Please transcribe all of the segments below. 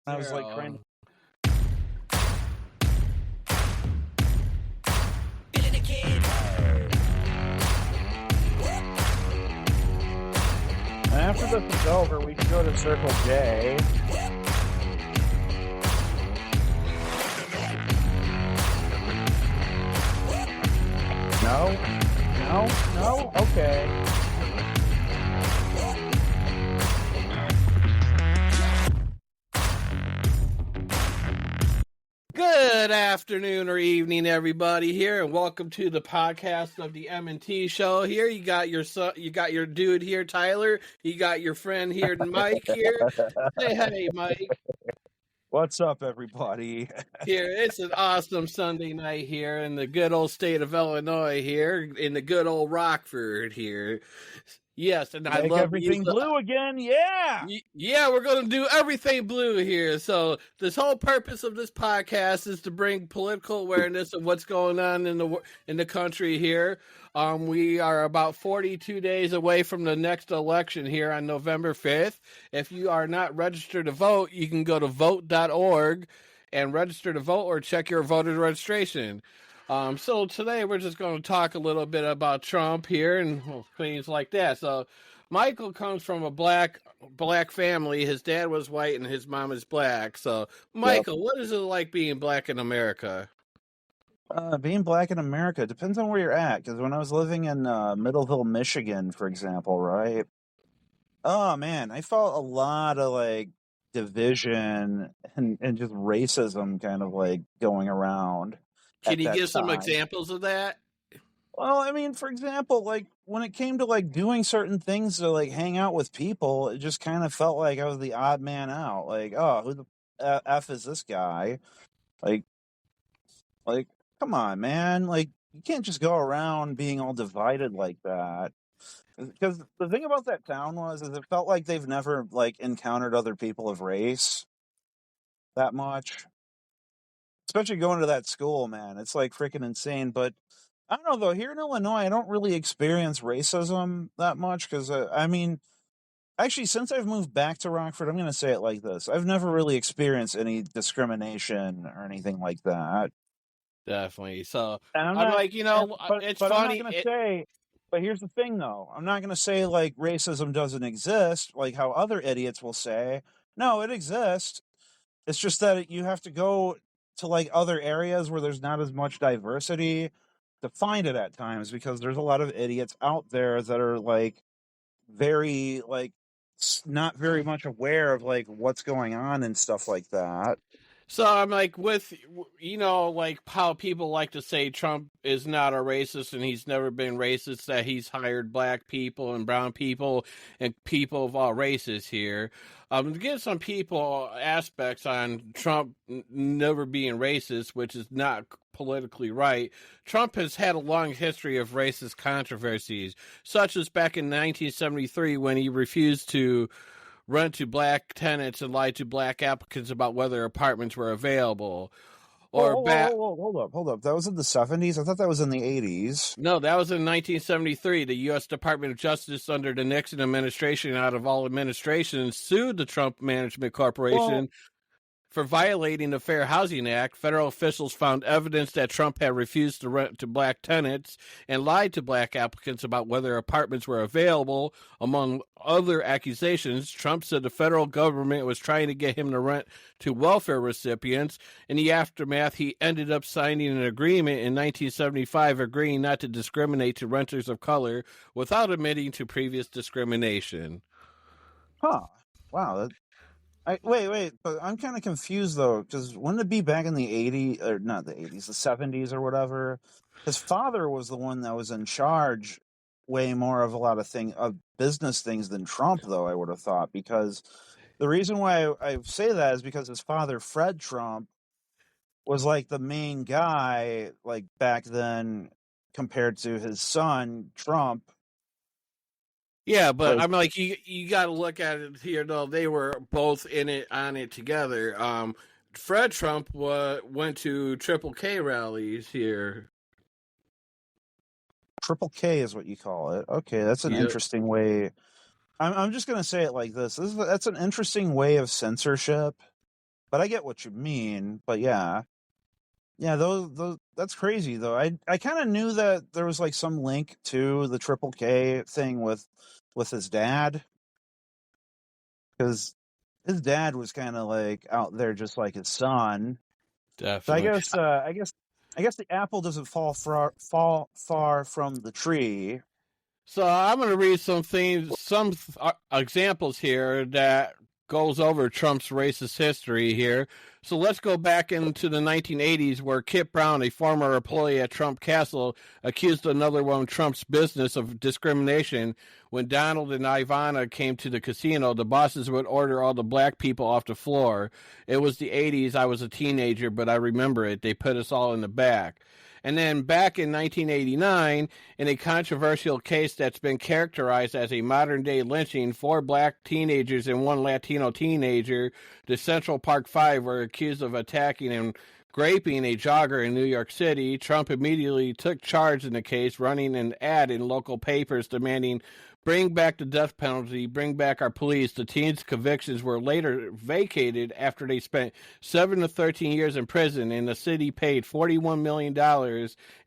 I was like trying to. After this is over, we can go to Circle J. No? No? No? Okay. Good afternoon or evening, everybody here, and welcome to the podcast of the M&T Show. Here, you got your dude here, Tyler. You got your friend here, Mike. Here, say hey, Mike. What's up, everybody? Here, it's an awesome Sunday night here in the good old state of Illinois. Here in the good old Rockford. Here, yes, and I Make love everything you. blue again. Yeah. Yeah, we're going to do everything blue here. So this whole purpose of this podcast is to bring political awareness of what's going on in the country here. We are about 42 days away from the next election here on November 5th. If you are not registered to vote, you can go to vote.org and register to vote or check your voter registration. So today we're just going to talk a little bit about Trump here and things like that. So Michael comes from a black family. His dad was white and his mom is black. So, Michael, What is it like being black in America? Being black in America depends on where you're at. Because when I was living in Middleville, Michigan, for example, right? Oh man, I felt a lot of like division and just racism kind of like going around. Can you give some examples of that? Well, I mean, for example, like when it came to like doing certain things to like hang out with people, it just kind of felt like I was the odd man out. Like, oh, who the F is this guy? Like, come on, man. Like, you can't just go around being all divided like that. Because the thing about that town is it felt like they've never like encountered other people of race that much. Especially going to that school, man. It's like freaking insane. But I don't know though. Here in Illinois, I don't really experience racism that much because I mean, actually, since I've moved back to Rockford, I'm going to say it like this: I've never really experienced any discrimination or anything like that. Definitely. So And I'm like, it's but funny. I'm not going to say. But here's the thing, though: I'm not going to say like racism doesn't exist, like how other idiots will say. No, it exists. It's just that you have to go to like other areas where there's not as much diversity to find it at times because there's a lot of idiots out there that are like very like not very much aware of like what's going on and stuff like that. So I'm like, with, like how people like to say Trump is not a racist and he's never been racist, that he's hired black people and brown people and people of all races here. To give some people aspects on Trump never being racist, which is not politically right. Trump has had a long history of racist controversies, such as back in 1973 when he refused to rent to black tenants and lied to black applicants about whether apartments were available. Or hold up. That was in the 70s? I thought that was in the 80s. No, that was in 1973. The U.S. Department of Justice under the Nixon administration, out of all administrations, sued the Trump Management Corporation for violating the Fair Housing Act. Federal officials found evidence that Trump had refused to rent to black tenants and lied to black applicants about whether apartments were available. Among other accusations, Trump said the federal government was trying to get him to rent to welfare recipients. In the aftermath, he ended up signing an agreement in 1975 agreeing not to discriminate to renters of color without admitting to previous discrimination. Huh. Wow. Wait, but I'm kind of confused though, because wouldn't it be back in the 80s, or not the 80s, the 70s or whatever? His father was the one that was in charge way more of a lot of business things than Trump, though, I would have thought, because the reason why I say that is because his father, Fred Trump, was like the main guy, like back then, compared to his son, Trump. Yeah, but I'm like, you got to look at it here, though. They were both on it together. Fred Trump went to Triple K rallies here. Triple K is what you call it. Okay, that's an interesting way. I'm just gonna say it like this. That's an interesting way of censorship but I get what you mean. But yeah, those that's crazy though. I kind of knew that there was like some link to the Triple K thing with his dad, because his dad was kind of like out there just like his son. So Definitely. I guess the apple doesn't fall far from the tree. So I'm going to read some examples here that goes over Trump's racist history here. So let's go back into the 1980s, where Kit Brown, a former employee at Trump Castle, accused another one of Trump's business of discrimination. When Donald and Ivana came to the casino, the bosses would order all the black people off the floor. It was the 80s. I was a teenager, but I remember it. They put us all in the back. And then back in 1989, in a controversial case that's been characterized as a modern day lynching, 4 black teenagers and 1 Latino teenager, the Central Park Five, were accused of attacking and raping a jogger in New York City. Trump immediately took charge in the case, running an ad in local papers demanding, "Bring back the death penalty, bring back our police." The teens' convictions were later vacated after they spent 7 to 13 years in prison, and the city paid $41 million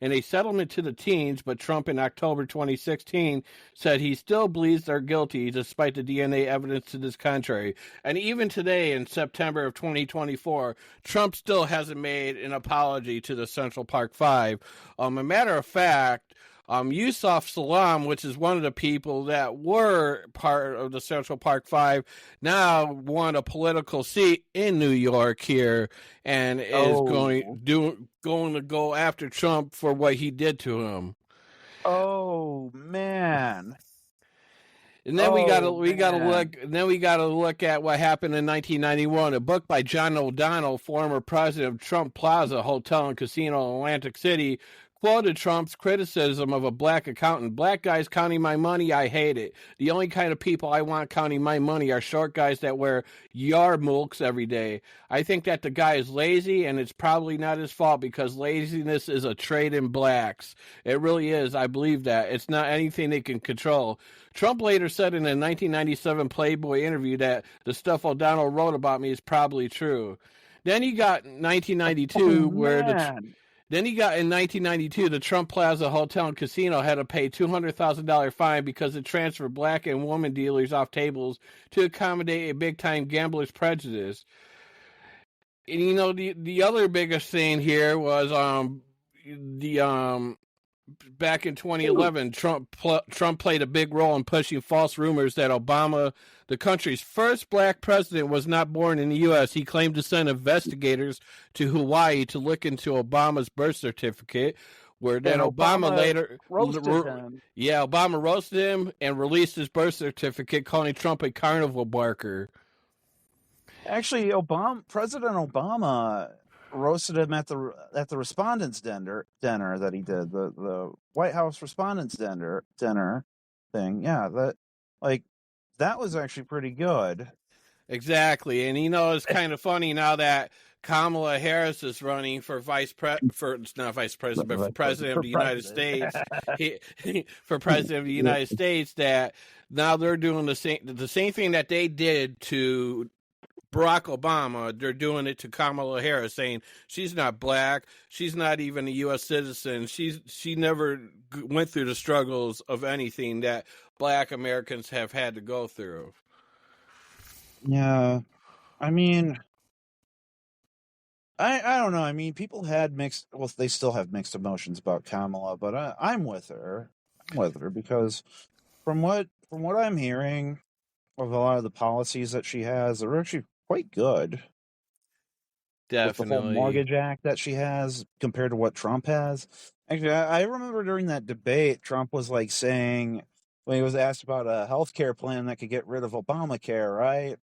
in a settlement to the teens. But Trump in October 2016 said he still believes they're guilty despite the DNA evidence to this contrary. And even today, in September of 2024, Trump still hasn't made an apology to the Central Park Five. A matter of fact, Yusuf Salam, which is one of the people that were part of the Central Park Five, now won a political seat in New York here, and is going to go after Trump for what he did to him. Oh man. And then we got to look at what happened in 1991. A book by John O'Donnell, former president of Trump Plaza Hotel and Casino in Atlantic City, quoted Trump's criticism of a black accountant. "Black guys counting my money, I hate it. The only kind of people I want counting my money are short guys that wear yarmulkes every day. I think that the guy is lazy, and it's probably not his fault because laziness is a trait in blacks. It really is. I believe that. It's not anything they can control." Trump later said in a 1997 Playboy interview that the stuff O'Donnell wrote about me is probably true. Then he got 1992 in 1992, the Trump Plaza Hotel and Casino had to pay $200,000 fine because it transferred black and woman dealers off tables to accommodate a big-time gambler's prejudice. And you know, the other biggest thing here was back in 2011, Trump played a big role in pushing false rumors that Obama, the country's first black president, was not born in the U.S. He claimed to send investigators to Hawaii to look into Obama's birth certificate, where then Obama later roasted him. Yeah, Obama roasted him and released his birth certificate, calling Trump a carnival barker. Actually, President Obama roasted him at the Respondents' dinner that he did, the White House Respondents' dinner thing. Yeah, that was actually pretty good. Exactly, and you know, it's kind of funny now that Kamala Harris is running for president of the United States. For president of the United States, that now they're doing the same thing that they did to Barack Obama. They're doing it to Kamala Harris, saying she's not black, she's not even a U.S. citizen, she never went through the struggles of anything that black Americans have had to go through. Yeah, I mean, I don't know. I mean, people had mixed. Well, they still have mixed emotions about Kamala, but I'm with her. Because from what I'm hearing of a lot of the policies that she has, they're actually quite good. Definitely. With the whole mortgage act that she has compared to what Trump has. Actually, I remember during that debate, Trump was like saying, when he was asked about a healthcare plan that could get rid of Obamacare, right?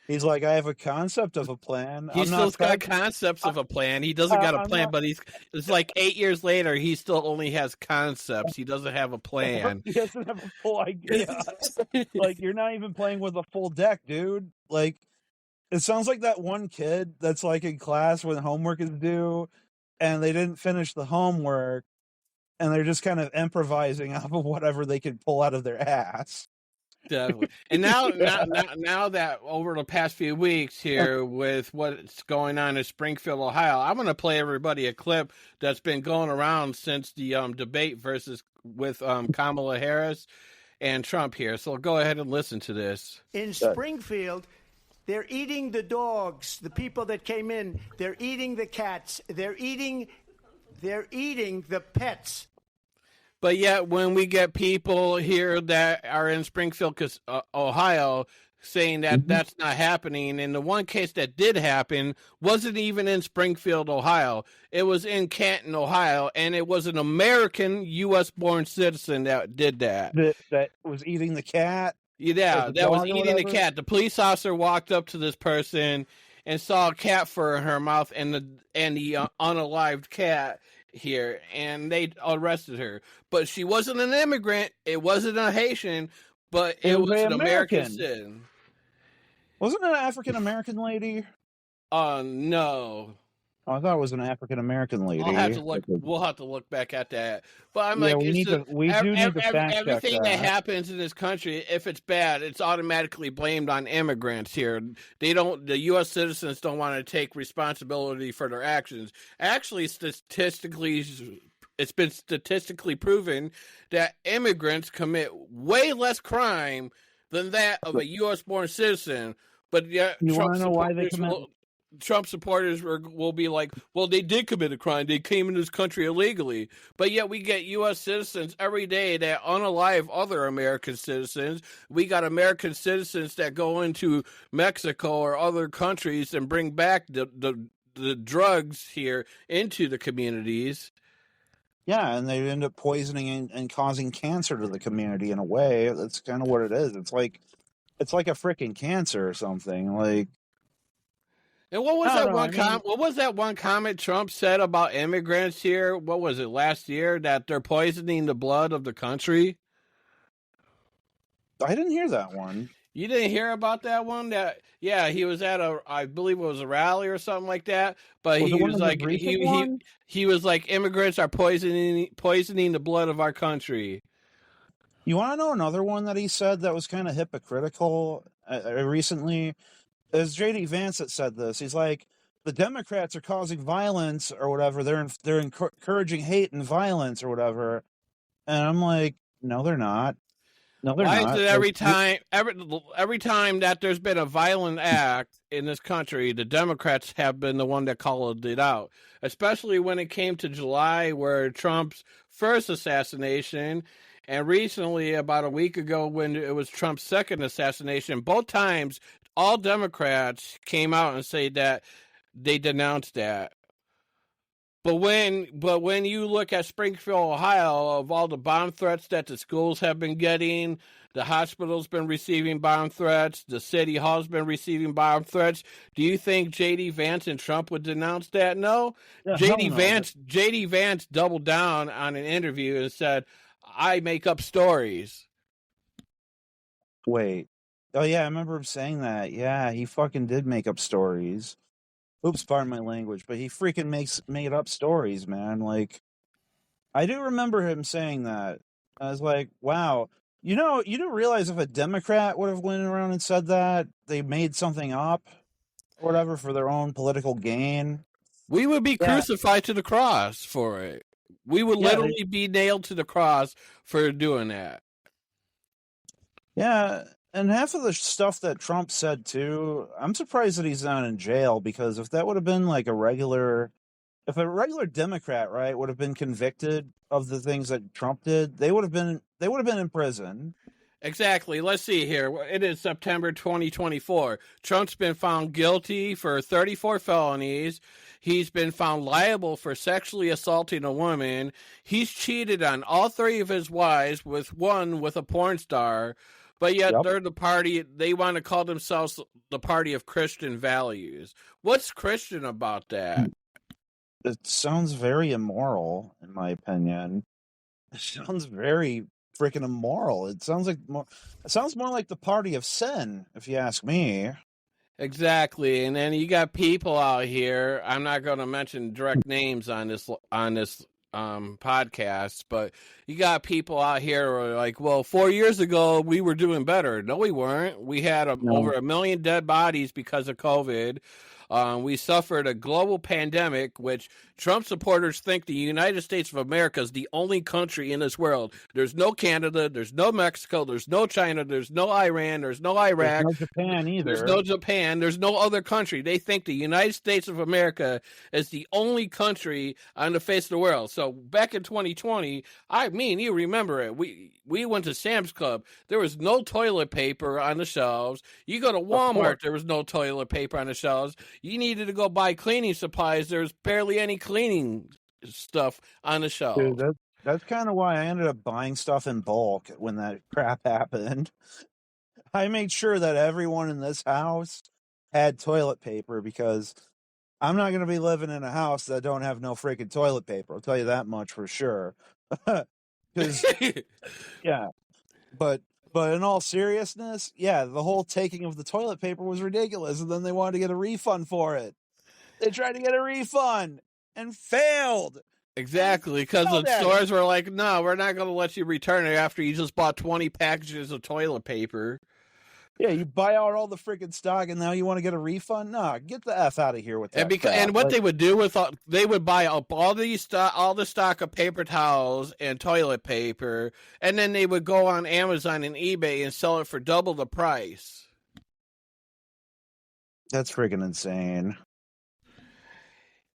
He's like, I have a concept of a plan. He's still got concepts of a plan. He doesn't got a plan, but it's like 8 years later, he still only has concepts. He doesn't have a plan. He doesn't have a full idea. Like, you're not even playing with a full deck, dude. Like, it sounds like that one kid that's like in class when homework is due and they didn't finish the homework and they're just kind of improvising off of whatever they can pull out of their ass. Definitely. And now that over the past few weeks here with what's going on in Springfield, Ohio, I'm going to play everybody a clip that's been going around since the debate with Kamala Harris and Trump here. So go ahead and listen to this. In Springfield, they're eating the dogs, the people that came in. They're eating the cats. They're eating the pets. But yet, when we get people here that are in Springfield, Ohio, saying that that's not happening, and the one case that did happen wasn't even in Springfield, Ohio. It was in Canton, Ohio, and it was an American U.S.-born citizen that did that. That was eating the cat? Yeah, that was eating the cat. The police officer walked up to this person and saw a cat fur in her mouth and the unalived cat here, and they arrested her. But she wasn't an immigrant. It wasn't a Haitian, but it was an American citizen. Wasn't it an African American lady? No. Oh, I thought it was an African American lady. I'll have to look. We'll have to look back at that. But I'm Yeah, like, we do need to fact check everything that. that happens in this country, if it's bad, it's automatically blamed on immigrants here. The U.S. citizens don't want to take responsibility for their actions. Actually, it's been statistically proven that immigrants commit way less crime than that of a U.S.-born citizen. But yet, you want to know why they commit? Trump supporters will be like, well, they did commit a crime. They came in this country illegally. But yet we get U.S. citizens every day that unalive other American citizens. We got American citizens that go into Mexico or other countries and bring back the drugs here into the communities. Yeah, and they end up poisoning and causing cancer to the community in a way. That's kind of what it is. It's like a freaking cancer or something. Like, and what was that one comment Trump said about immigrants here? What was it last year, that they're poisoning the blood of the country? I didn't hear that one. You didn't hear about that one? He was at I believe it was a rally or something like that. But he was like, immigrants are poisoning the blood of our country. You want to know another one that he said that was kind of hypocritical recently? As J.D. Vance that said this. He's like, the Democrats are causing violence or whatever. They're encouraging hate and violence or whatever. And I'm like, no, they're not. No, they're not. Why is it every time that there's been a violent act in this country, the Democrats have been the one that called it out, especially when it came to July, where Trump's first assassination, and recently, about a week ago, when it was Trump's second assassination. Both times, all Democrats came out and said that they denounced that. But when you look at Springfield, Ohio, of all the bomb threats that the schools have been getting, the hospital's been receiving bomb threats, the city hall's been receiving bomb threats, do you think J.D. Vance and Trump would denounce that? No. Yeah, J.D. Vance doubled down on an interview and said, I make up stories. Wait. Oh, yeah, I remember him saying that. Yeah, he fucking did make up stories. Oops, pardon my language, but he freaking made up stories, man. Like, I do remember him saying that. I was like, wow. You do realize if a Democrat would have went around and said that, they made something up or whatever for their own political gain, we would be crucified to the cross for it. We would literally be nailed to the cross for doing that. Yeah, and half of the stuff that Trump said, too, I'm surprised that he's not in jail, because if that would have been like if a regular Democrat, right, would have been convicted of the things that Trump did, they would have been in prison. Exactly. Let's see here. It is September 2024. Trump's been found guilty for 34 felonies. He's been found liable for sexually assaulting a woman. He's cheated on all three of his wives, with a porn star. But yet they're the party, they want to call themselves the party of Christian values. What's Christian about that? It sounds very immoral, in my opinion. It sounds very freaking immoral. It sounds more like the party of sin, if you ask me. Exactly. And then you got people out here, I'm not going to mention direct names on this podcasts, but you got people out here who are like, well, 4 years ago we were doing better. No, we weren't. We had over 1 million dead bodies because of COVID. We suffered a global pandemic, which Trump supporters think the United States of America is the only country in this world. There's no Canada, there's no Mexico, there's no China, there's no Iran, there's no Iraq, There's no Japan either. there's no Japan, there's no other country. They think the United States of America is the only country on the face of the world. So back in 2020, you remember it. We went to Sam's Club. There was no toilet paper on the shelves. You go to Walmart, there was no toilet paper on the shelves. You needed to go buy cleaning supplies. There's barely any cleaning stuff on the shelves. Dude, that's kind of why I ended up buying stuff in bulk when that crap happened. I made sure that everyone in this house had toilet paper because I'm not going to be living in a house that don't have no freaking toilet paper. I'll tell you that much for sure. Because, yeah, but in all seriousness, yeah, the whole taking of the toilet paper was ridiculous, and then they wanted to get a refund for it. They tried to get a refund and failed. Exactly, because the stores were like, no, we're not going to let you return it after you just bought 20 packages of toilet paper. Yeah, you buy out all the freaking stock, and now you want to get a refund? Nah, get the F out of here with that. And what they would do with they would buy up all the stock of paper towels and toilet paper, and then they would go on Amazon and eBay and sell it for double the price. That's freaking insane.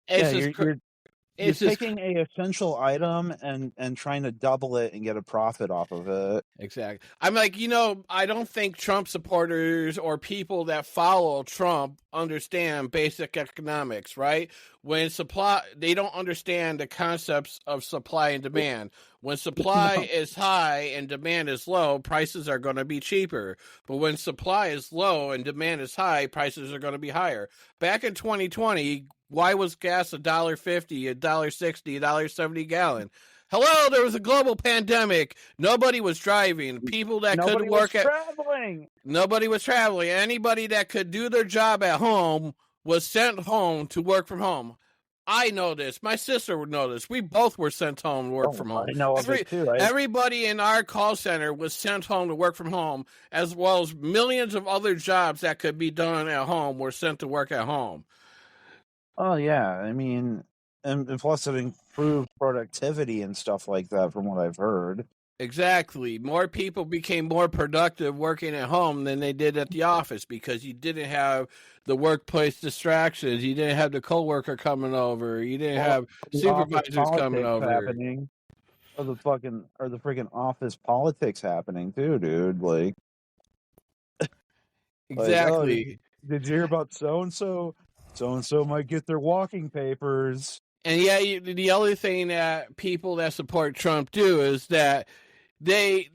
You're taking a essential item and trying to double it and get a profit off of it. Exactly. I'm like, I don't think Trump supporters or people that follow Trump understand basic economics, right? They don't understand the concepts of supply and demand. When supply is high and demand is low, prices are going to be cheaper. But when supply is low and demand is high, prices are going to be higher. Back in 2020, why was gas $1.50, $1.60, $1.70 a gallon? Hello, there was a global pandemic. Nobody was driving. People that could work nobody was traveling. Anybody that could do their job at home was sent home to work from home. I know this. My sister would know this. We both were sent home to work from home. I know of it too. Everybody in our call center was sent home to work from home, as well as millions of other jobs that could be done at home were sent to work at home. Oh, yeah. I mean, and plus it improved productivity and stuff like that from what I've heard. Exactly. More people became more productive working at home than they did at the office because you didn't have the workplace distractions. You didn't have the coworker coming over. You didn't have supervisors coming over. Or the freaking office politics happening too, dude. Like, exactly. Did you hear about so-and-so? So-and-so might get their walking papers. And yeah, the other thing that people that support Trump do is that they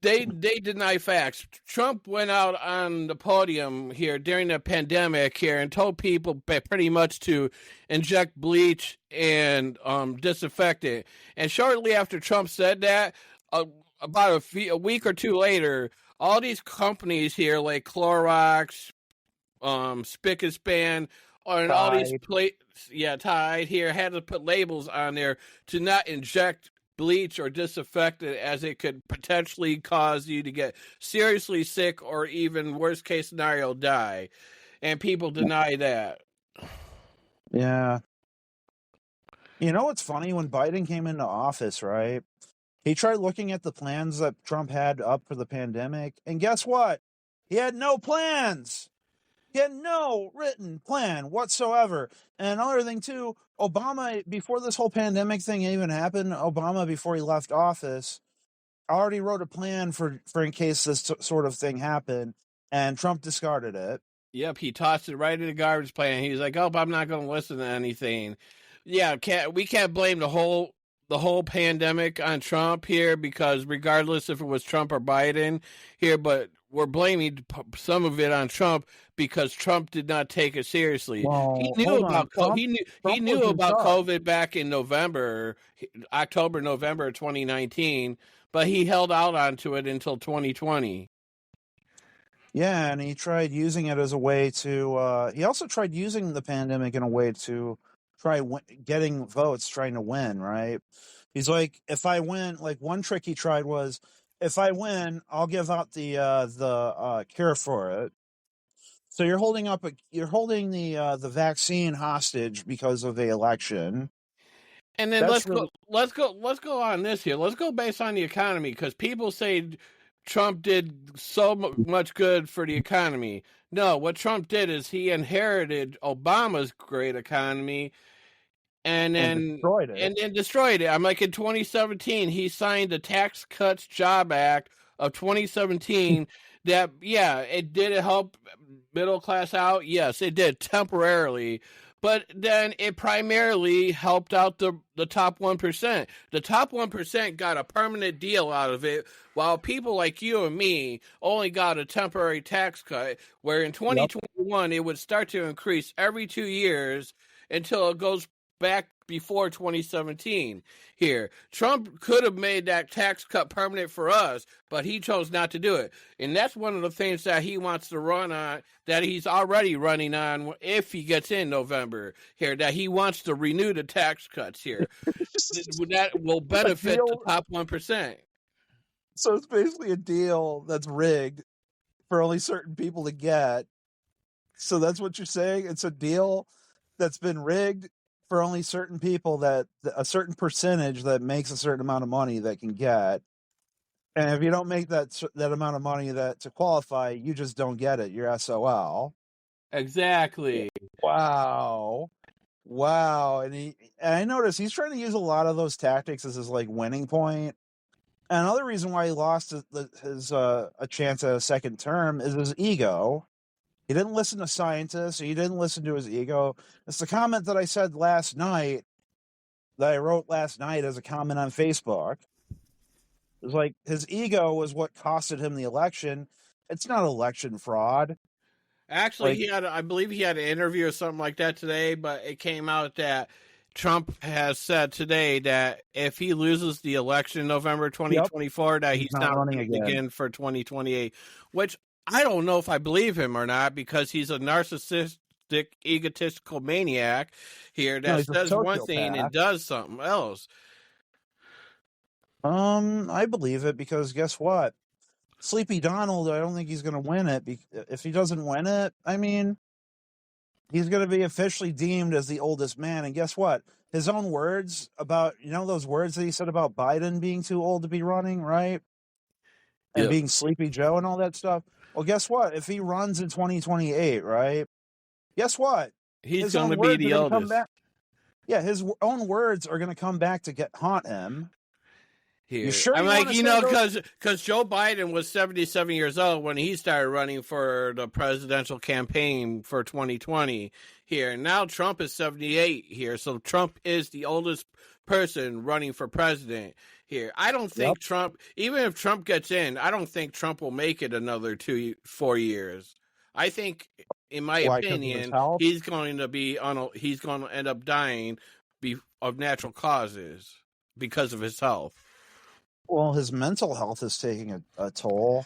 deny facts. Trump went out on the podium here during the pandemic here and told people pretty much to inject bleach and disinfectant. And shortly after Trump said that, about a week or two later, all these companies here like Clorox, Spick and Span, and all these Tide here had to put labels on there to not inject bleach or disinfectant, as it could potentially cause you to get seriously sick or even worst case scenario die. And people deny that. Yeah. You know what's funny? When Biden came into office, right? He tried looking at the plans that Trump had up for the pandemic, and guess what? He had no plans. He had no written plan whatsoever. And another thing, too, Obama, before this whole pandemic thing even happened, Obama, before he left office, already wrote a plan for in case this sort of thing happened, and Trump discarded it. Yep, he tossed it right in the garbage can. He was like, I'm not going to listen to anything. Yeah, we can't blame the whole pandemic on Trump here, because regardless if it was Trump or Biden here, but we're blaming some of it on Trump because Trump did not take it seriously. Well, he knew about COVID back in October, November 2019, but he held out onto it until 2020. Yeah, and he tried using it as a way to. He also tried using the pandemic in a way to getting votes, trying to win, right? He's like, if I win, like one trick he tried was, if I win, I'll give out the cure for it. So you're holding the vaccine hostage because of the election. And then That's let's go on this here. Let's go based on the economy, because people say Trump did so much good for the economy. No, what Trump did is he inherited Obama's great economy and destroyed it. then destroyed it. I'm like, in 2017, he signed the Tax Cuts Job Act of 2017. That, yeah, it did help middle class out. Yes, it did temporarily. But then it primarily helped out the top 1%. The top 1% got a permanent deal out of it, while people like you and me only got a temporary tax cut, where in 2021 it would start to increase every 2 years until it goes back before 2017 here. Trump could have made that tax cut permanent for us, but he chose not to do it. And that's one of the things that he wants to run on, that he's already running on if he gets in November here, that he wants to renew the tax cuts here. That will benefit the top 1%. So it's basically a deal that's rigged for only certain people to get. So that's what you're saying? It's a deal that's been rigged for only certain people, that a certain percentage that makes a certain amount of money that can get. And if you don't make that amount of money that to qualify, you just don't get it. You're SOL. Exactly. Wow. And I noticed he's trying to use a lot of those tactics as his like winning point. And another reason why he lost his a chance at a second term is his ego. He didn't listen to scientists. He didn't listen to his ego. It's the comment that I said last night, that I wrote last night as a comment on Facebook. It was like, his ego was what costed him the election. It's not election fraud. Actually, I believe he had an interview or something like that today, but it came out that Trump has said today that if he loses the election in November 2024, that he's not running again for 2028, which I don't know if I believe him or not, because he's a narcissistic, egotistical maniac here that says one thing and does something else. I believe it, because guess what? Sleepy Donald, I don't think he's going to win it. If he doesn't win it, I mean, he's going to be officially deemed as the oldest man. And guess what? His own words about, those words that he said about Biden being too old to be running, right? And being Sleepy Joe and all that stuff. Well, guess what? If he runs in 2028, right? Guess what? He's going to be the oldest. Yeah, his own words are going to come back to haunt him. Here. I'm like, because Joe Biden was 77 years old when he started running for the presidential campaign for 2020 here. Now Trump is 78 here. So Trump is the oldest person running for president here. I don't think Trump, even if Trump gets in, I don't think Trump will make it another 4 years. I think, in my opinion, he's going to end up dying of natural causes because of his health. Well, his mental health is taking a toll.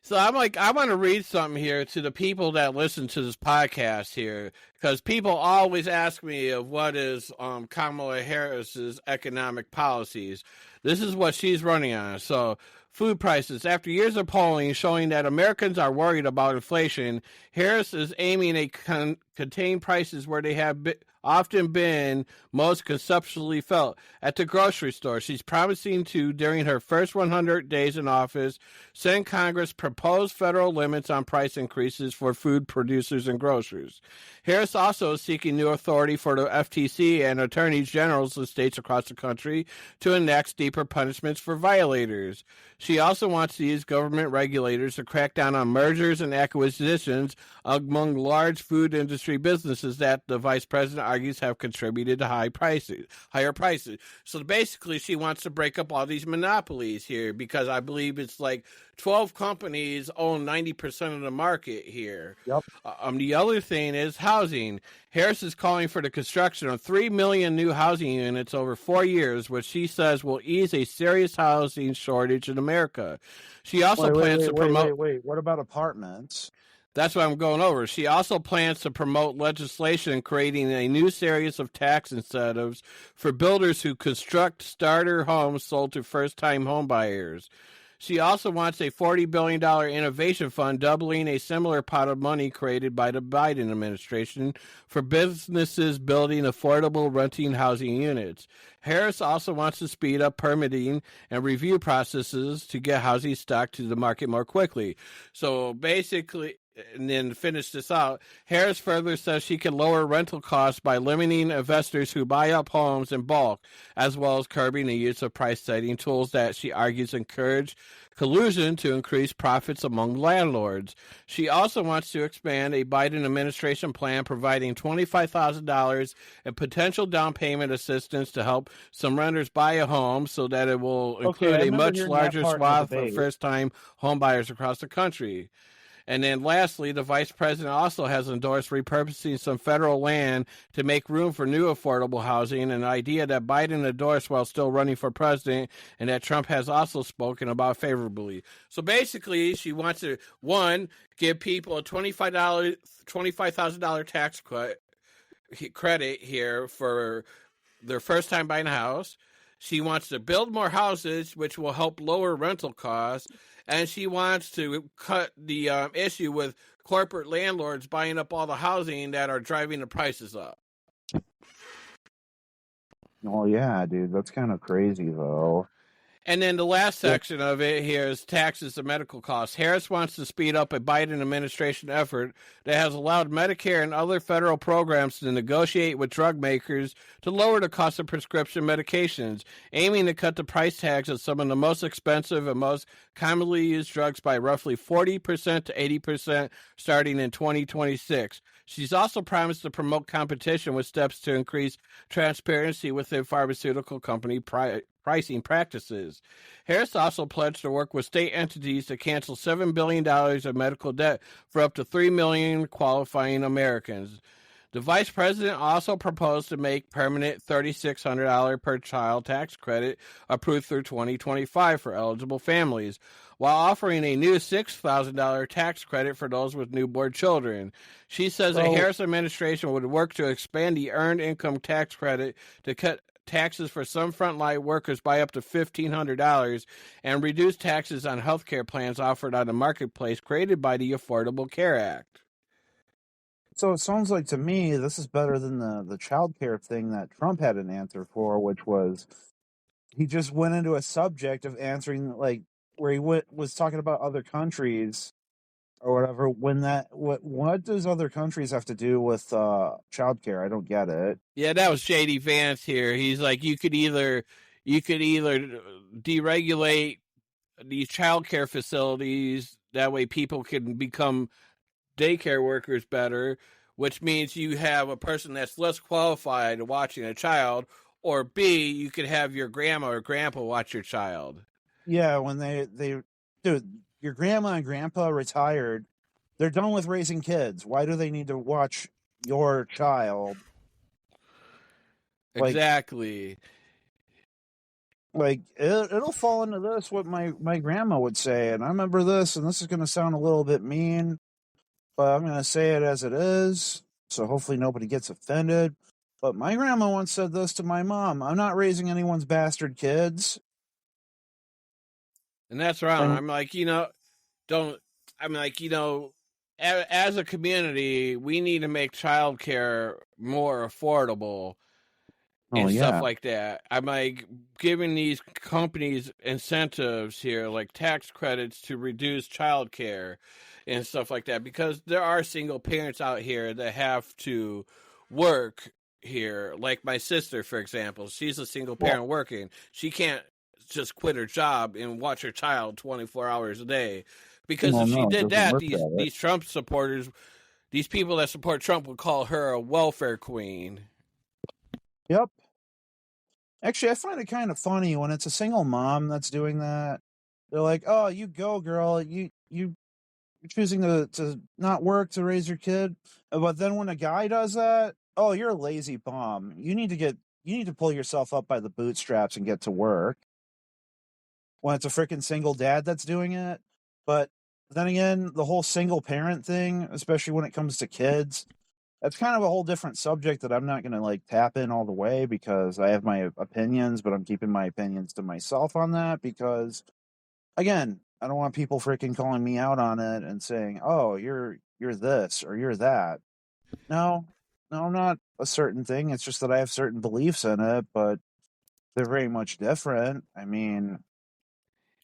So I'm like, I want to read something here to the people that listen to this podcast here, because people always ask me of what is Kamala Harris's economic policies. This is what she's running on. So, food prices. After years of polling showing that Americans are worried about inflation, Harris is aiming to contain prices where they have often been most conceptually felt, at the grocery store. She's promising to, during her first 100 days in office, send Congress proposed federal limits on price increases for food producers and grocers. Harris also is seeking new authority for the FTC and attorneys generals of states across the country to enact deeper punishments for violators. She also wants to use government regulators to crack down on mergers and acquisitions among large food industry businesses that the vice president argues have contributed to higher prices. So basically, she wants to break up all these monopolies here, because I believe it's like 12 companies own 90% of the market here. The other thing is housing. Harris is calling for the construction of 3 million new housing units over 4 years, which she says will ease a serious housing shortage in America. She also plans to promote. Wait. What about apartments? That's what I'm going over. She also plans to promote legislation creating a new series of tax incentives for builders who construct starter homes sold to first-time homebuyers. She also wants a $40 billion innovation fund, doubling a similar pot of money created by the Biden administration for businesses building affordable renting housing units. Harris also wants to speed up permitting and review processes to get housing stock to the market more quickly. So basically, and then finish this out, Harris further says she can lower rental costs by limiting investors who buy up homes in bulk, as well as curbing the use of price-setting tools that she argues encourage collusion to increase profits among landlords. She also wants to expand a Biden administration plan providing $25,000 in potential down payment assistance to help some renters buy a home so that it will Okay, include I a remember much hearing that larger part in the swath of debate. first-time homebuyers across the country. And then lastly, the vice president also has endorsed repurposing some federal land to make room for new affordable housing, an idea that Biden endorsed while still running for president and that Trump has also spoken about favorably. So basically, she wants to, one, give people a $25,000 tax credit here for their first time buying a house. She wants to build more houses, which will help lower rental costs. And she wants to cut the issue with corporate landlords buying up all the housing that are driving the prices up. Oh, yeah, dude. That's kind of crazy, though. And then the last section of it here is taxes and medical costs. Harris wants to speed up a Biden administration effort that has allowed Medicare and other federal programs to negotiate with drug makers to lower the cost of prescription medications, aiming to cut the price tags of some of the most expensive and most commonly used drugs by roughly 40% to 80% starting in 2026. She's also promised to promote competition with steps to increase transparency within pharmaceutical company pricing practices. Harris also pledged to work with state entities to cancel $7 billion of medical debt for up to 3 million qualifying Americans. The vice president also proposed to make permanent $3,600 per child tax credit approved through 2025 for eligible families, while offering a new $6,000 tax credit for those with newborn children. She says the Harris administration would work to expand the earned income tax credit to cut taxes for some frontline workers by up to $1,500 and reduce taxes on health care plans offered on the marketplace created by the Affordable Care Act. So it sounds like to me this is better than the child care thing that Trump had an answer for, which was he just went into a subject of answering like where he was talking about other countries or whatever. When that what does other countries have to do with child care? I don't get it. Yeah, that was JD Vance here. He's like, you could either deregulate these child care facilities, that way people can become daycare workers better, which means you have a person that's less qualified watching a child, or B, you could have your grandma or grandpa watch your child. Yeah, when they dude, your grandma and grandpa retired, they're done with raising kids. Why do they need to watch your child? Exactly. Like it'll fall into this what my grandma would say, and I remember this, and this is going to sound a little bit mean, but I'm going to say it as it is, so hopefully nobody gets offended. But my grandma once said this to my mom: "I'm not raising anyone's bastard kids." And that's wrong. I'm like, as a community, we need to make childcare more affordable and stuff like that. I'm like giving these companies incentives here, like tax credits to reduce childcare and stuff like that, because there are single parents out here that have to work here. Like my sister, for example, she's a single parent working. She can't just quit her job and watch her child 24 hours a day, because if she did that, these Trump supporters, these people that support Trump would call her a welfare queen. Yep. Actually, I find it kind of funny when it's a single mom that's doing that. They're like, "Oh, you go, girl. You're choosing to not work to raise your kid." But then when a guy does that, "Oh, you're a lazy bum. You need to pull yourself up by the bootstraps and get to work." When it's a freaking single dad that's doing it. But then again, the whole single parent thing, especially when it comes to kids, that's kind of a whole different subject that I'm not going to like tap in all the way because I have my opinions, but I'm keeping my opinions to myself on that because, again, I don't want people freaking calling me out on it and saying, "Oh, you're this or you're that." No, no, I'm not a certain thing. It's just that I have certain beliefs in it, but they're very much different. And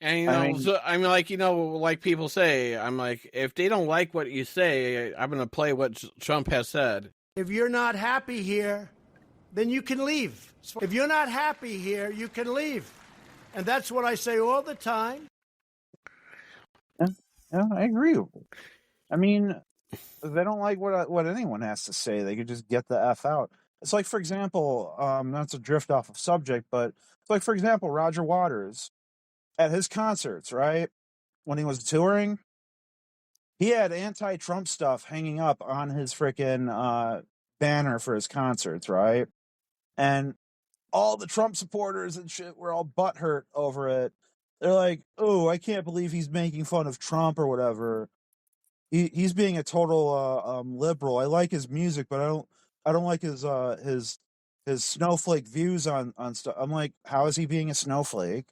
I mean, so I'm like, like people say, I'm like, if they don't like what you say, I'm going to play what Trump has said. If you're not happy here, then you can leave. If you're not happy here, you can leave. And that's what I say all the time. yeah, I agree. I mean, if they don't like what anyone has to say, they could just get the F out. It's like, for example, not to drift off of subject, but it's like, for example, Roger Waters at his concerts, right? When he was touring, he had anti-Trump stuff hanging up on his freaking banner for his concerts, right? And all the Trump supporters and shit were all butthurt over it. They're like, "Oh, I can't believe he's making fun of Trump or whatever. He's being a total liberal. I like his music, but I don't like his snowflake views on stuff." I'm like, "How is he being a snowflake?"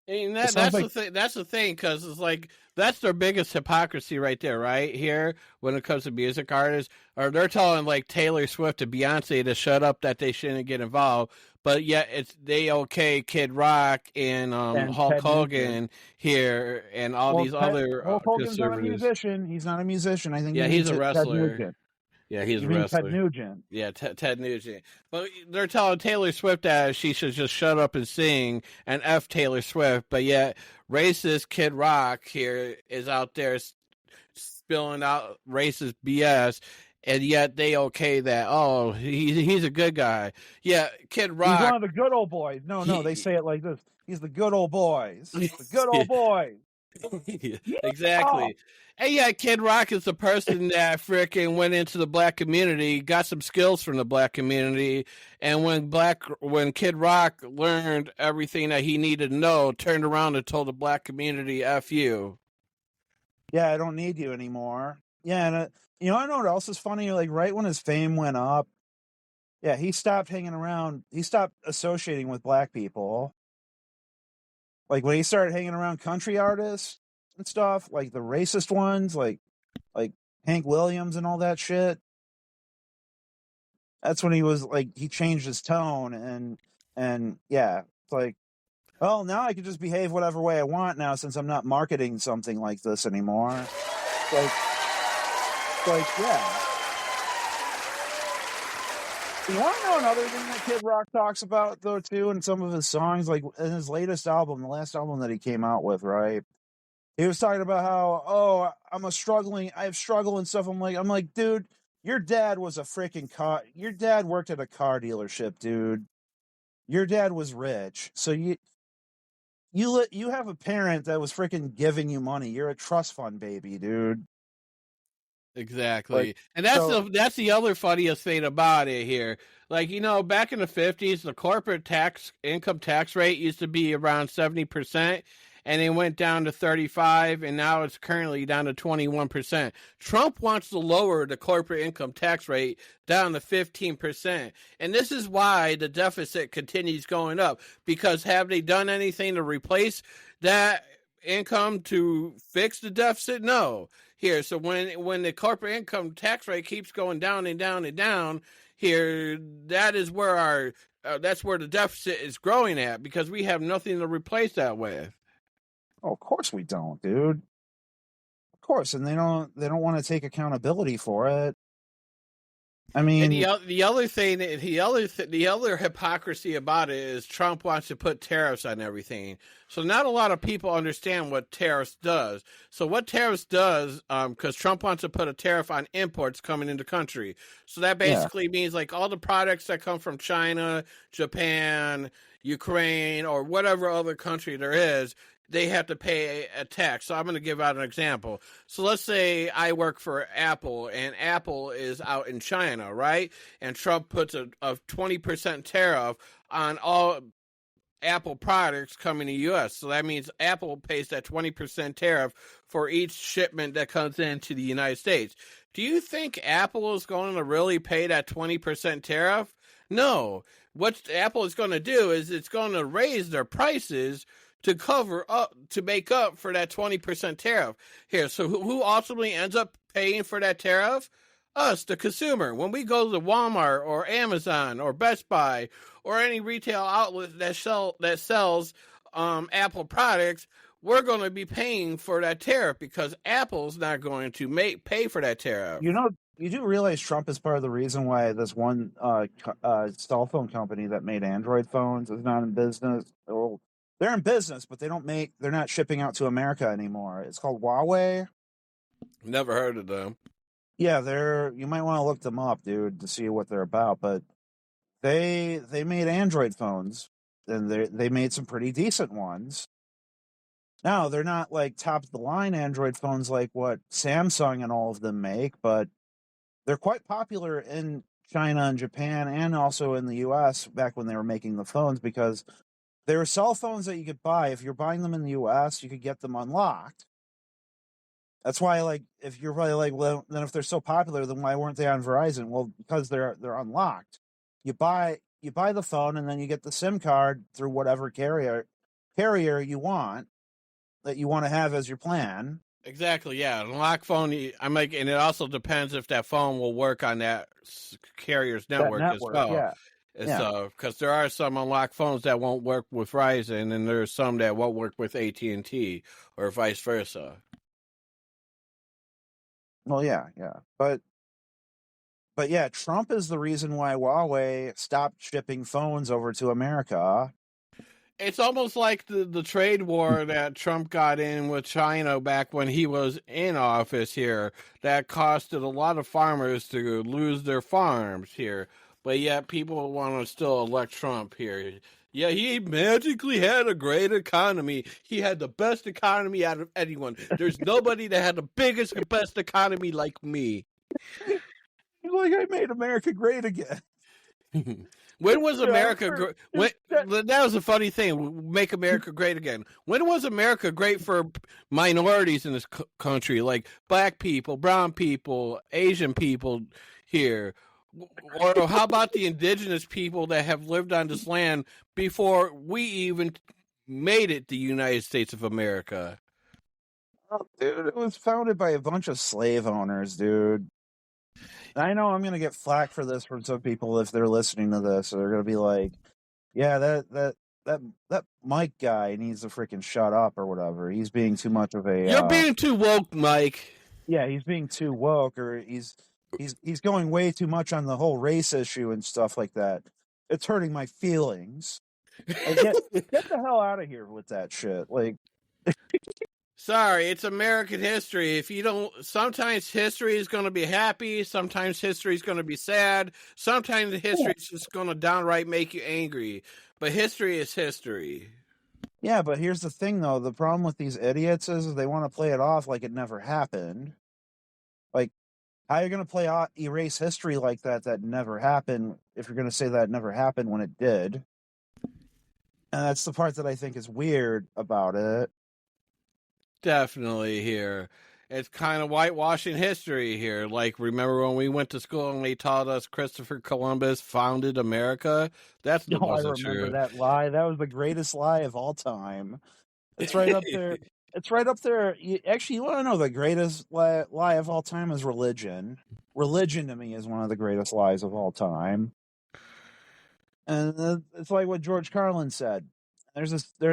And It sounds that's like the thing. That's the thing, because it's like that's their biggest hypocrisy right there, right here when it comes to music artists. Or they're telling like Taylor Swift and Beyonce to shut up, that they shouldn't get involved, but yet they okay Kid Rock and and Hulk Ted Nugent. Hogan here and all these other Hulk Hogan's not a conservatives. musician. He's not a musician. I think you Yeah, mean he's a Ted wrestler. Nugent. Yeah, he's You a mean Ted wrestler. Nugent. Yeah, Ted Nugent. But they're telling Taylor Swift that she should just shut up and sing and F Taylor Swift. But yet, racist Kid Rock here is out there spilling out racist BS. And yet they okay that, oh, he's a good guy. Yeah, Kid Rock. He's one of the good old boys. No, they say it like this. He's the good old boys. The good old boys. Exactly. And yeah, Kid Rock is the person that freaking went into the black community, got some skills from the black community, and when Kid Rock learned everything that he needed to know, turned around and told the black community, "F you." Yeah, I don't need you anymore. Yeah, and I know what else is funny? Like right when his fame went up, yeah, he stopped hanging around. He stopped associating with black people. Like when he started hanging around country artists and stuff, like the racist ones, like Hank Williams and all that shit. That's when he was like he changed his tone and yeah, it's like, well, now I can just behave whatever way I want now since I'm not marketing something like this anymore. Yeah. You want to know another thing that Kid Rock talks about though too in some of his songs, like in his latest album, the last album that he came out with, right? He was talking about how, oh, I have struggle and stuff. I'm like, dude, your dad was a freaking car. Your dad worked at a car dealership, dude. Your dad was rich, so you have a parent that was freaking giving you money. You're a trust fund baby, dude. Exactly. Like, And that's so that's the other funniest thing about it here. Like, back in the 50s, the corporate income tax rate used to be around 70%, and it went down to 35, and now it's currently down to 21%. Trump wants to lower the corporate income tax rate down to 15%. And this is why the deficit continues going up, because have they done anything to replace that income to fix the deficit? No. Here, so when the corporate income tax rate keeps going down and down and down, here, that is where that's where the deficit is growing at, because we have nothing to replace that with. oh, of course we don't, dude. Of course, and they don't want to take accountability for it. I mean, And the other hypocrisy about it is Trump wants to put tariffs on everything. So not a lot of people understand what tariffs does. So what tariffs does, because Trump wants to put a tariff on imports coming into country. So that basically means like all the products that come from China, Japan, Ukraine, or whatever other country there is, they have to pay a tax. So I'm going to give out an example. So let's say I work for Apple, and Apple is out in China, right? And Trump puts a 20% tariff on Apple products coming to U.S. So that means Apple pays that 20% tariff for each shipment that comes into the United States. Do you think Apple is going to really pay that 20% tariff? No. What Apple is going to do is it's going to raise their prices to cover up, to make up for that 20% tariff. Here, so who ultimately ends up paying for that tariff? Us, the consumer. When we go to Walmart or Amazon or Best Buy or any retail outlet that sells Apple products, we're going to be paying for that tariff because Apple's not going to pay for that tariff. You know, you do realize Trump is part of the reason why this one cell phone company that made Android phones is not in business. Well, they're in business, but they're not shipping out to America anymore. It's called Huawei. Never heard of them. Yeah, you might want to look them up, dude, to see what they're about. But they made Android phones, and they made some pretty decent ones. Now, they're not like top of the line Android phones like what Samsung and all of them make, but they're quite popular in China and Japan and also in the US back when they were making the phones, because they were cell phones that you could buy. If you're buying them in the US, you could get them unlocked. That's why, like, if you're probably like, well, then if they're so popular, then why weren't they on Verizon? Well, because they're unlocked. You buy the phone, and then you get the SIM card through whatever carrier you want that you want to have as your plan. Exactly, yeah. Unlock phone, and it also depends if that phone will work on that carrier's network, as well. Yeah. So, because there are some unlocked phones that won't work with Verizon, and there's some that won't work with AT&T, or vice versa. Well, yeah. But yeah, Trump is the reason why Huawei stopped shipping phones over to America. It's almost like the trade war that Trump got in with China back when he was in office here. That costed a lot of farmers to lose their farms here. But yet people want to still elect Trump here. Yeah, he magically had a great economy. He had the best economy out of anyone. There's nobody that had the biggest and best economy like me. He's like, I made America great again. When was America great? That was a funny thing. Make America great again. When was America great for minorities in this country, like black people, brown people, Asian people here? Or how about the indigenous people that have lived on this land before we even made it the United States of America? Oh, dude, it was founded by a bunch of slave owners, dude. I know I'm gonna get flack for this from some people if they're listening to this. They're gonna be like, "Yeah, that Mike guy needs to freaking shut up or whatever. He's being too much of a." You're being too woke, Mike. Yeah, he's being too woke, or he's going way too much on the whole race issue and stuff like that. It's hurting my feelings. Like, get the hell out of here with that shit. Like. Sorry, it's American history. If you don't, sometimes history is going to be happy. Sometimes history is going to be sad. Sometimes history is just going to downright make you angry. But history is history. Yeah, but here's the thing, though. The problem with these idiots is they want to play it off like it never happened. Like, how are you going to erase history like that never happened if you're going to say that never happened when it did? And that's the part that I think is weird about it. Definitely here. It's kind of whitewashing history here. Like, remember when we went to school and they taught us Christopher Columbus founded America? That's I remember true. That lie. That was the greatest lie of all time. It's right up there. It's right up there. Actually, you want to know the greatest lie of all time is religion. Religion to me is one of the greatest lies of all time. And it's like what George Carlin said. There's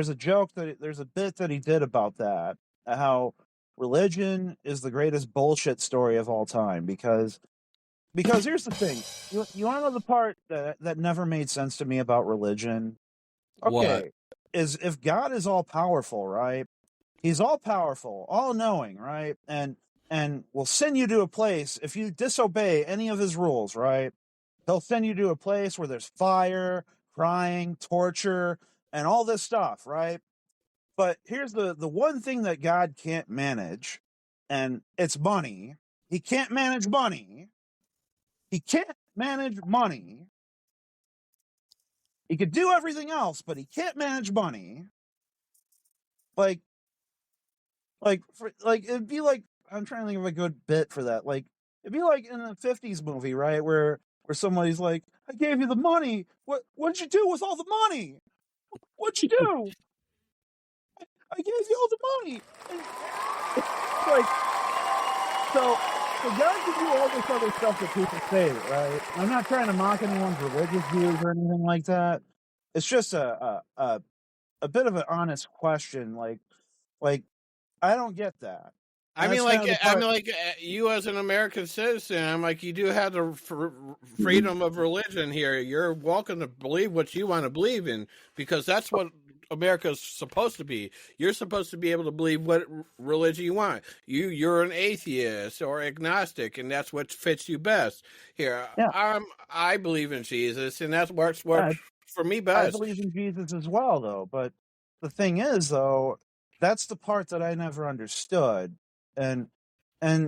a joke there's a bit that he did about that. How religion is the greatest bullshit story of all time, because here's the thing. You want to know the part that never made sense to me about religion? Okay. What? Is if God is all powerful, right? He's all powerful, all knowing, right? And will send you to a place if you disobey any of his rules, right? He'll send you to a place where there's fire, crying, torture, and all this stuff, right? But here's the one thing that God can't manage, and it's money. He can't manage money. He can't manage money. He could do everything else, but he can't manage money. Like it'd be like, I'm trying to think of a good bit for that. Like it'd be like in a '50s movie, right, where somebody's like, "I gave you the money. What'd you do with all the money? What'd you do? I gave you all the money." And it's like, so God can do all this other stuff that people say, right? I'm not trying to mock anyone's religious views or anything like that. It's just a bit of an honest question. Like I don't get that. I And mean, that's kind like, of the part. you as an American citizen, I'm like, you do have the freedom of religion here. You're welcome to believe what you want to believe in, because that's what America's supposed to be. You're supposed to be able to believe what religion you want. You're an atheist or agnostic, and that's what fits you best. Here, Yeah. I believe in Jesus, and that works I, for me I best. believe in Jesus as well, though. But the thing is, though, that's the part that I never understood. And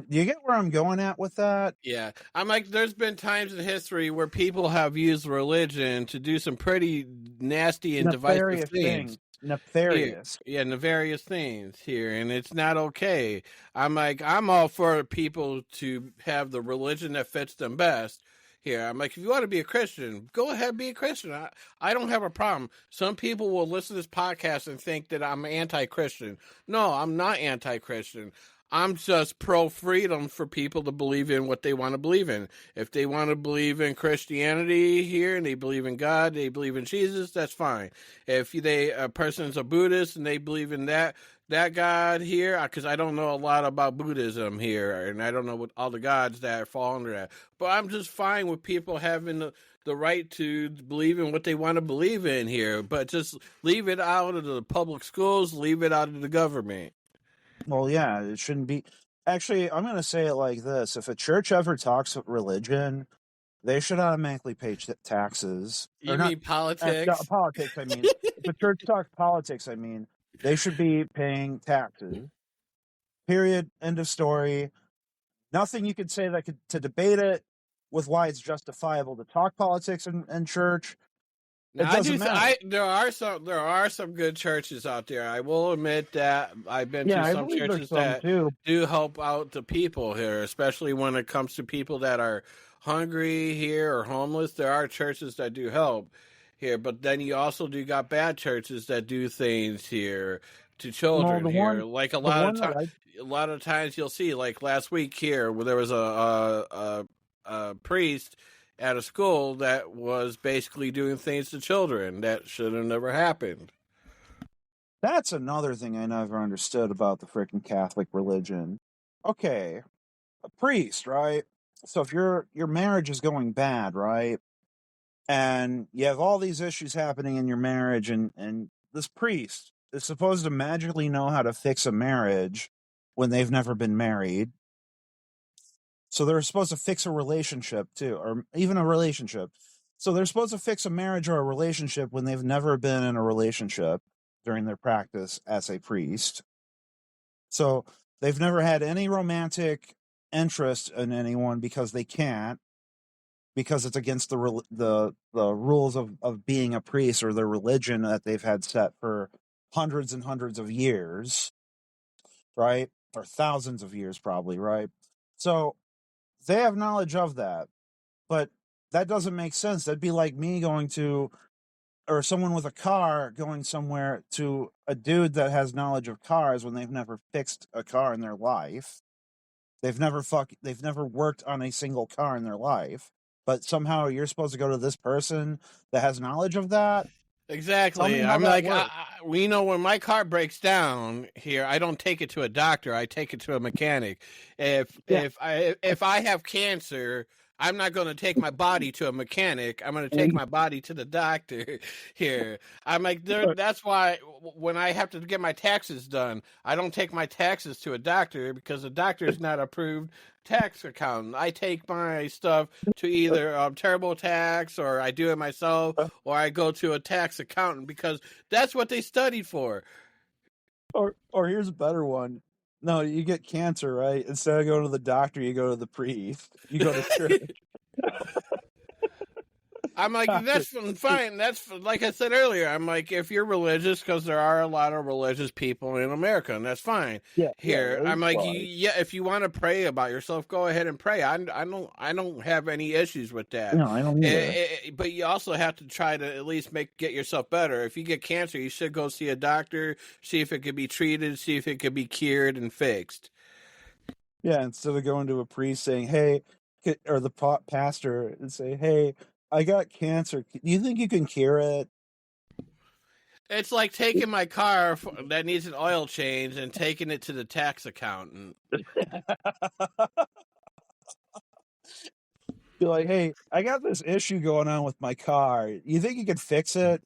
you get where I'm going at with that? Yeah, I'm like, there's been times in history where people have used religion to do some pretty nasty and divisive Nefarious things. things. Nefarious. Yeah, nefarious things here, and it's not okay. I'm like, I'm all for people to have the religion that fits them best. Here, I'm like, if you want to be a Christian, go ahead, be a Christian. I don't have a problem. Some people will listen to this podcast and think that I'm anti-Christian. No, I'm not anti-Christian. I'm just pro freedom for people to believe in what they want to believe in. If they want to believe in Christianity here and they believe in God, they believe in Jesus, that's fine. If a person's a Buddhist and they believe in that God here, because I don't know a lot about Buddhism here, and I don't know what all the gods that fall under that. But I'm just fine with people having the right to believe in what they want to believe in here, but just leave it out of the public schools, leave it out of the government. Well, yeah, it shouldn't be. Actually, I'm going to say it like this. If a church ever talks religion, they should automatically pay taxes. You Or not mean politics? politics, I mean. If a church talks politics, I mean, they should be paying taxes. Period. End of story. Nothing you could say to debate it with why it's justifiable to talk politics in church. Now, It doesn't matter. there are some good churches out there. I will admit that I've been Yeah, to I some believe there's churches some that too. do help out the people here, especially when it comes to people that are hungry here or homeless. There are churches that do help here, but then you also do got bad churches that do things here to children here. Like a lot of times you'll see, like last week here, where there was a priest at a school that was basically doing things to children that should have never happened. That's another thing I never understood about the freaking Catholic religion. Okay, a priest, right? So if your marriage is going bad, right? And you have all these issues happening in your marriage, and this priest is supposed to magically know how to fix a marriage when they've never been married. So they're supposed to fix a relationship too, or even a relationship. So they're supposed to fix a marriage or a relationship when they've never been in a relationship during their practice as a priest. So they've never had any romantic interest in anyone because they can't, because it's against the rules of being a priest or their religion that they've had set for hundreds and hundreds of years, right? Or thousands of years probably, right? So they have knowledge of that, but that doesn't make sense. That'd be like me going to, or someone with a car going somewhere to a dude that has knowledge of cars when they've never fixed a car in their life. They've never worked on a single car in their life, but somehow you're supposed to go to this person that has knowledge of that. Exactly. I'm like, we know when my car breaks down here, I don't take it to a doctor. I take it to a mechanic. If I have cancer, I'm not going to take my body to a mechanic. I'm going to take my body to the doctor here. I'm like, that's why when I have to get my taxes done, I don't take my taxes to a doctor because the doctor is not approved tax accountant. I take my stuff to either TurboTax, or I do it myself, or I go to a tax accountant because that's what they studied for. Or here's a better one. No, you get cancer, right? Instead of going to the doctor, you go to the priest. You go to church. I'm like, that's fine. That's like I said earlier. I'm like, if you're religious, because there are a lot of religious people in America, and that's fine. Yeah, Here, that's I'm like, fine. yeah, if you want to pray about yourself, go ahead and pray. I don't have any issues with that. No, I don't either. But you also have to try to at least get yourself better. If you get cancer, you should go see a doctor, see if it could be treated, see if it could be cured and fixed. Yeah, instead of going to a priest saying, "Hey," or the pastor and say, "Hey, I got cancer. Do you think you can cure it?" It's like taking my car that needs an oil change and taking it to the tax accountant. Be like, "Hey, I got this issue going on with my car. You think you can fix it?"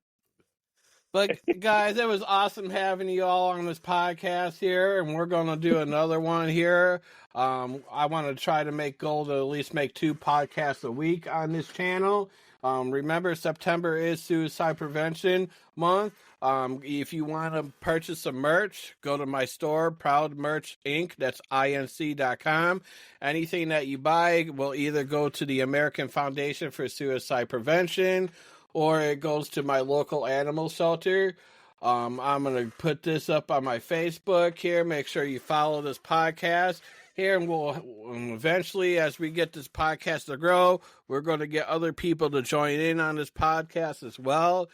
But guys, it was awesome having you all on this podcast here, and we're going to do another one here. I want to try to make goal to at least make 2 podcasts a week on this channel. Remember, September is Suicide Prevention Month. If you want to purchase some merch, go to my store, Proud Merch Inc. That's inc.com. Anything that you buy will either go to the American Foundation for Suicide Prevention, or it goes to my local animal shelter. I'm going to put this up on my Facebook here. Make sure you follow this podcast here, and we'll eventually, as we get this podcast to grow, we're going to get other people to join in on this podcast as well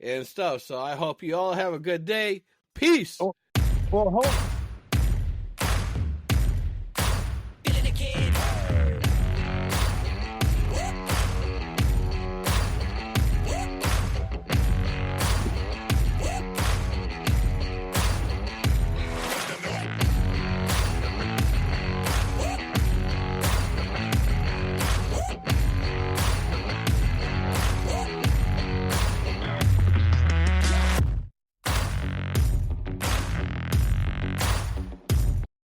and stuff. So I hope you all have a good day. Peace. Well,